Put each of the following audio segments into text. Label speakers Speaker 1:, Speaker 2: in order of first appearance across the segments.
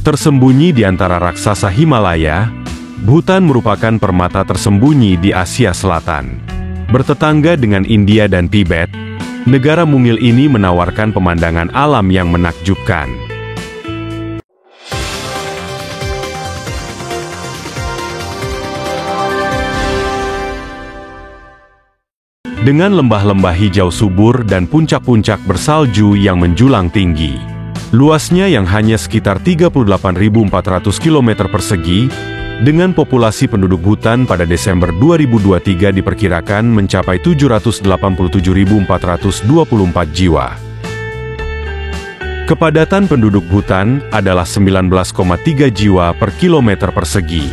Speaker 1: Tersembunyi di antara raksasa Himalaya, Bhutan merupakan permata tersembunyi di Asia Selatan. Bertetangga dengan India dan Tibet, negara mungil ini menawarkan pemandangan alam yang menakjubkan. Dengan lembah-lembah hijau subur dan puncak-puncak bersalju yang menjulang tinggi. Luasnya yang hanya sekitar 38.400 km persegi, dengan populasi penduduk Bhutan pada Desember 2023 diperkirakan mencapai 787.424 jiwa. Kepadatan penduduk Bhutan adalah 19,3 jiwa per kilometer persegi.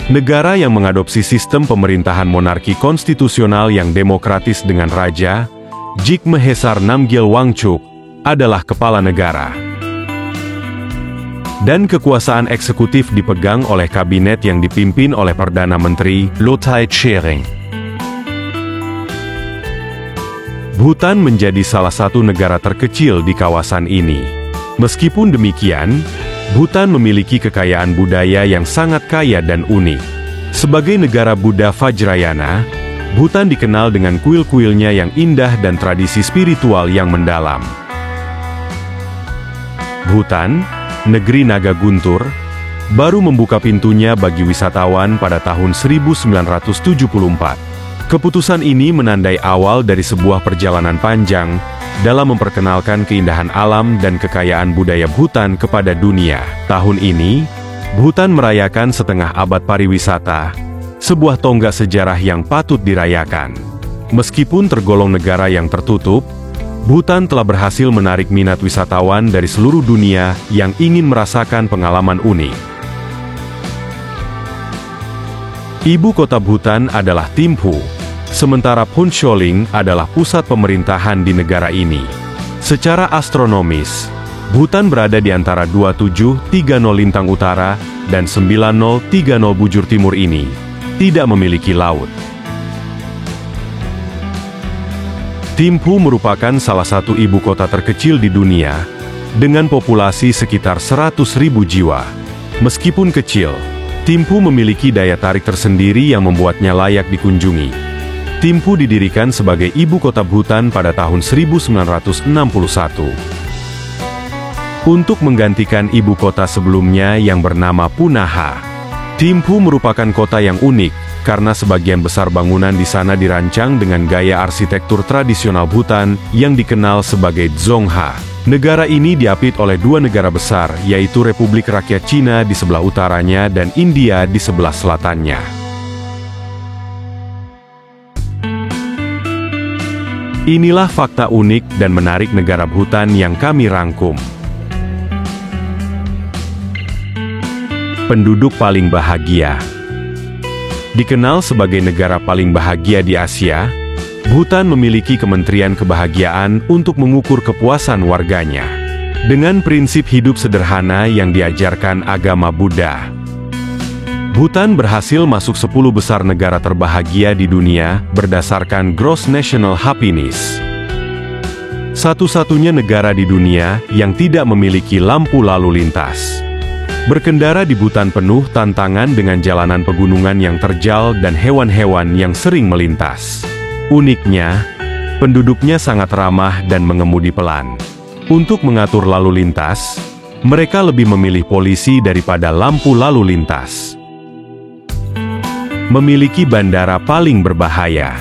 Speaker 1: Negara yang mengadopsi sistem pemerintahan monarki konstitusional yang demokratis dengan Raja, Jigme Hesar Namgyel Wangchuk, adalah kepala negara. Dan kekuasaan eksekutif dipegang oleh kabinet yang dipimpin oleh Perdana Menteri Lothae Tshering. Bhutan menjadi salah satu negara terkecil di kawasan ini. Meskipun demikian, Bhutan memiliki kekayaan budaya yang sangat kaya dan unik. Sebagai negara Buddha Vajrayana, Bhutan dikenal dengan kuil-kuilnya yang indah dan tradisi spiritual yang mendalam. Bhutan, negeri naga guntur, baru membuka pintunya bagi wisatawan pada tahun 1974. Keputusan ini menandai awal dari sebuah perjalanan panjang dalam memperkenalkan keindahan alam dan kekayaan budaya Bhutan kepada dunia. Tahun ini, Bhutan merayakan setengah abad pariwisata, sebuah tonggak sejarah yang patut dirayakan. Meskipun tergolong negara yang tertutup, Bhutan telah berhasil menarik minat wisatawan dari seluruh dunia yang ingin merasakan pengalaman unik. Ibu kota Bhutan adalah Thimphu, sementara Phuntsholing adalah pusat pemerintahan di negara ini. Secara astronomis, Bhutan berada di antara 2730 lintang utara dan 9030 bujur timur ini, tidak memiliki laut. Thimphu merupakan salah satu ibu kota terkecil di dunia, dengan populasi sekitar 100.000 jiwa. Meskipun kecil, Thimphu memiliki daya tarik tersendiri yang membuatnya layak dikunjungi. Thimphu didirikan sebagai ibu kota Bhutan pada tahun 1961. Untuk menggantikan ibu kota sebelumnya yang bernama Punaha. Thimphu merupakan kota yang unik, karena sebagian besar bangunan di sana dirancang dengan gaya arsitektur tradisional Bhutan yang dikenal sebagai Dzongha. Negara ini diapit oleh dua negara besar, yaitu Republik Rakyat Cina di sebelah utaranya dan India di sebelah selatannya. Inilah fakta unik dan menarik negara Bhutan yang kami rangkum. Penduduk paling bahagia. Dikenal sebagai negara paling bahagia di Asia, Bhutan memiliki Kementerian Kebahagiaan untuk mengukur kepuasan warganya. Dengan prinsip hidup sederhana yang diajarkan agama Buddha, Bhutan berhasil masuk 10 besar negara terbahagia di dunia berdasarkan Gross National Happiness. Satu-satunya negara di dunia yang tidak memiliki lampu lalu lintas. Berkendara di Bhutan penuh tantangan dengan jalanan pegunungan yang terjal dan hewan-hewan yang sering melintas. Uniknya, penduduknya sangat ramah dan mengemudi pelan. Untuk mengatur lalu lintas, mereka lebih memilih polisi daripada lampu lalu lintas. Memiliki bandara paling berbahaya.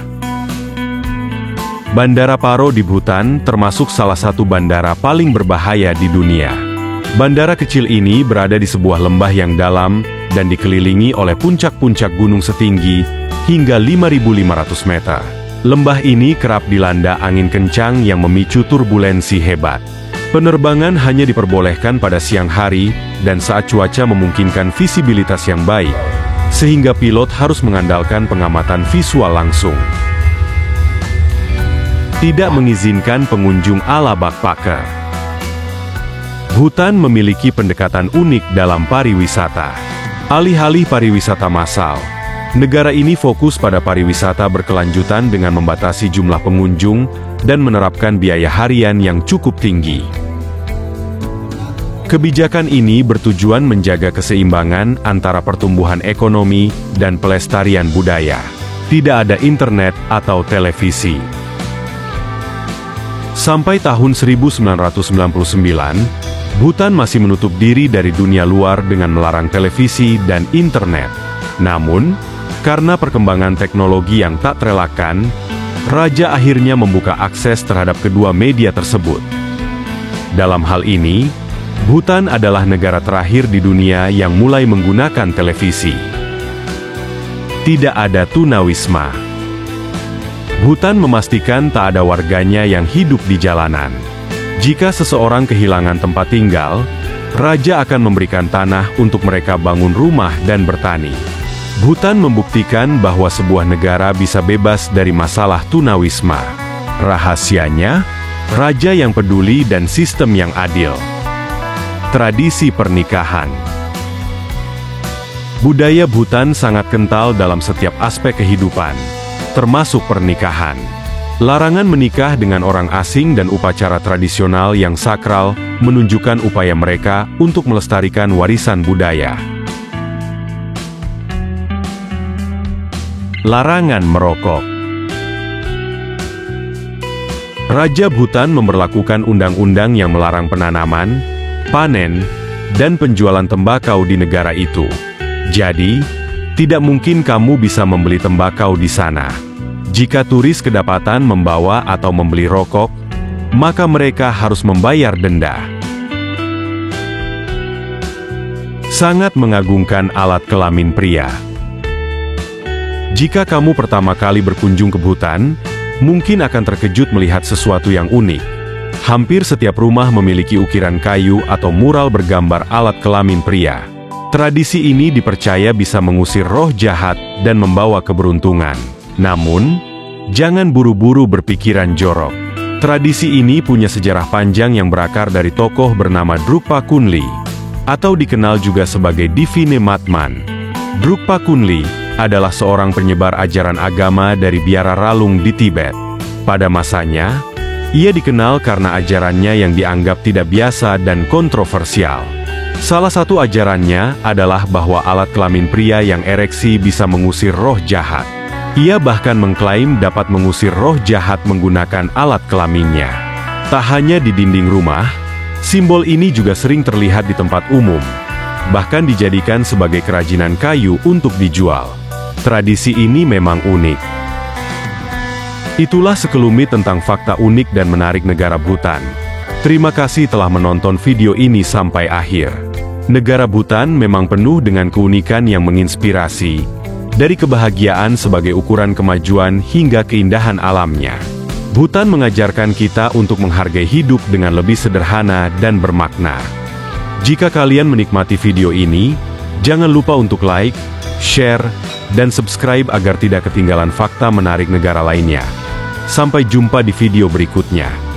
Speaker 1: Bandara Paro di Bhutan termasuk salah satu bandara paling berbahaya di dunia. Bandara kecil ini berada di sebuah lembah yang dalam dan dikelilingi oleh puncak-puncak gunung setinggi hingga 5.500 meter. Lembah ini kerap dilanda angin kencang yang memicu turbulensi hebat. Penerbangan hanya diperbolehkan pada siang hari dan saat cuaca memungkinkan visibilitas yang baik, sehingga pilot harus mengandalkan pengamatan visual langsung. Tidak mengizinkan pengunjung ala backpacker. Bhutan memiliki pendekatan unik dalam pariwisata. Alih-alih pariwisata massal, negara ini fokus pada pariwisata berkelanjutan dengan membatasi jumlah pengunjung dan menerapkan biaya harian yang cukup tinggi. Kebijakan ini bertujuan menjaga keseimbangan antara pertumbuhan ekonomi dan pelestarian budaya. Tidak ada internet atau televisi. Sampai tahun 1999, Bhutan masih menutup diri dari dunia luar dengan melarang televisi dan internet. Namun, karena perkembangan teknologi yang tak terelakkan, Raja akhirnya membuka akses terhadap kedua media tersebut. Dalam hal ini, Bhutan adalah negara terakhir di dunia yang mulai menggunakan televisi. Tidak ada tunawisma. Bhutan memastikan tak ada warganya yang hidup di jalanan. Jika seseorang kehilangan tempat tinggal, Raja akan memberikan tanah untuk mereka bangun rumah dan bertani. Bhutan membuktikan bahwa sebuah negara bisa bebas dari masalah tunawisma. Rahasianya, Raja yang peduli dan sistem yang adil. Tradisi pernikahan. Budaya Bhutan sangat kental dalam setiap aspek kehidupan, termasuk pernikahan. Larangan menikah dengan orang asing dan upacara tradisional yang sakral menunjukkan upaya mereka untuk melestarikan warisan budaya. Larangan merokok. Raja Bhutan memberlakukan undang-undang yang melarang penanaman, panen, dan penjualan tembakau di negara itu. Jadi, tidak mungkin kamu bisa membeli tembakau di sana. Jika turis kedapatan membawa atau membeli rokok, maka mereka harus membayar denda. Sangat mengagungkan alat kelamin pria. Jika kamu pertama kali berkunjung ke Bhutan, mungkin akan terkejut melihat sesuatu yang unik. Hampir setiap rumah memiliki ukiran kayu atau mural bergambar alat kelamin pria. Tradisi ini dipercaya bisa mengusir roh jahat dan membawa keberuntungan. Namun, jangan buru-buru berpikiran jorok. Tradisi ini punya sejarah panjang yang berakar dari tokoh bernama Drukpa Kunli, atau dikenal juga sebagai Divine Matman. Drukpa Kunli adalah seorang penyebar ajaran agama dari biara Ralung di Tibet. Pada masanya, ia dikenal karena ajarannya yang dianggap tidak biasa dan kontroversial. Salah satu ajarannya adalah bahwa alat kelamin pria yang ereksi bisa mengusir roh jahat. Ia bahkan mengklaim dapat mengusir roh jahat menggunakan alat kelaminnya. Tak hanya di dinding rumah, simbol ini juga sering terlihat di tempat umum, bahkan dijadikan sebagai kerajinan kayu untuk dijual. Tradisi ini memang unik. Itulah sekelumit tentang fakta unik dan menarik negara Bhutan. Terima kasih telah menonton video ini sampai akhir. Negara Bhutan memang penuh dengan keunikan yang menginspirasi, dari kebahagiaan sebagai ukuran kemajuan hingga keindahan alamnya. Bhutan mengajarkan kita untuk menghargai hidup dengan lebih sederhana dan bermakna. Jika kalian menikmati video ini, jangan lupa untuk like, share, dan subscribe agar tidak ketinggalan fakta menarik negara lainnya. Sampai jumpa di video berikutnya.